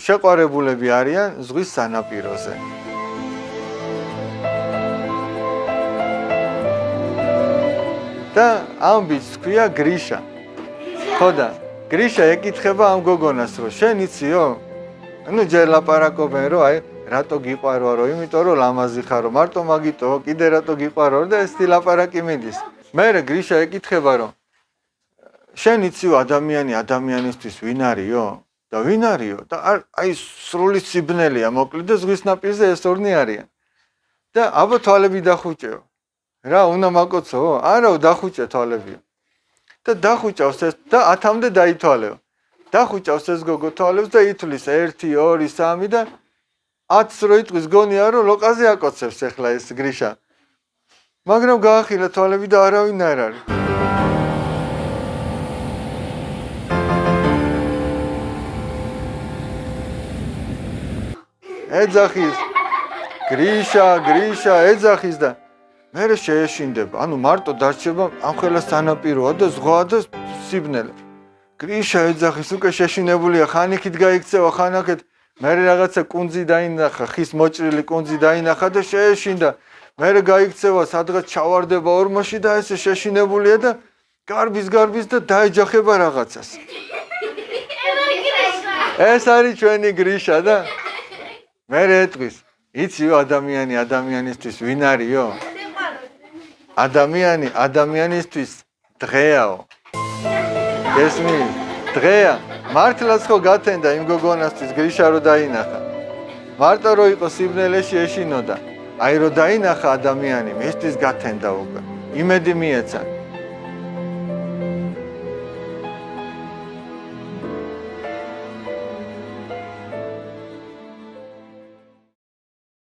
შეყვარებულები არიან ზღვის სანაპიროზე. და ამ ბიჭს ქვია გრიშა. ხო და გრიშა ეკითხება ამ გოგონას, რომ შენ იციო? ну ჯერ ლაპარაკობენ, რომ აი რატო გიყვარო, რომ იმიტომ რომ ლამაზი ხარო, მარტო მაგიტო, კიდე რატო გიყვარო და ეს ლაპარაკი მიდის. მერე გრიშა ეკითხება, რომ შენ იციო ადამიანი ადამიანისთვის ვინ არისო? და ვინ არისო? და აი სრული სიბნელეა, მოკლედ და ზღვის ნაპირზე ეს ორნი არიან. და აბა თვალები დახუჭეო. რა უნდა მაკოცო? არა, დახუჭე თვალებიო. და დახუჭავს ეს და 10-მდე დაითვალეო. დახუჭავს ეს გოგო თვალებს და ითვლის 1 2 3 და 10-ს რო იტყვის გონია რომ ლოყაზე აკოცებს ახლა ეს გრიშა. მაგრამ გაახილა თვალები და არავინ არ არის. ეძახის გრიშა ეძახის და მერე შეეშინდება. ანუ მარტო დარჩება ამ ხელა სანაპიროა და ზღვა და სიბნელე. გრიშა ეძახის უკვე შეშინებულია, ხან იქით გაიქცევა, ხან აქეთ. მერე რაღაცა კუნძი დაინახა, ხის მოჭრილი კუნძი დაინახა და შეეშინდა. მერე გაიქცევა, სადღაც ჩავარდება ორმოში და ესე შეშინებულია და გარბის და დაეჯახება რაღაცას. ეს არის ჩვენი გრიშა და მერე ეტყვის, იციო ადამიანისთვის ვინ არისო? ადამიანისთვის დღეაო. გესმის? დღეა. მართლაც ხო გათენდა იმ გოგონასთვის გრიშა რო დაინახა. მარტო რო იყო სიბნელეში ეშინოდა. აი რო დაინახა ადამიანი, მისთვის გათენდა უკვე. იმედი მიეცა.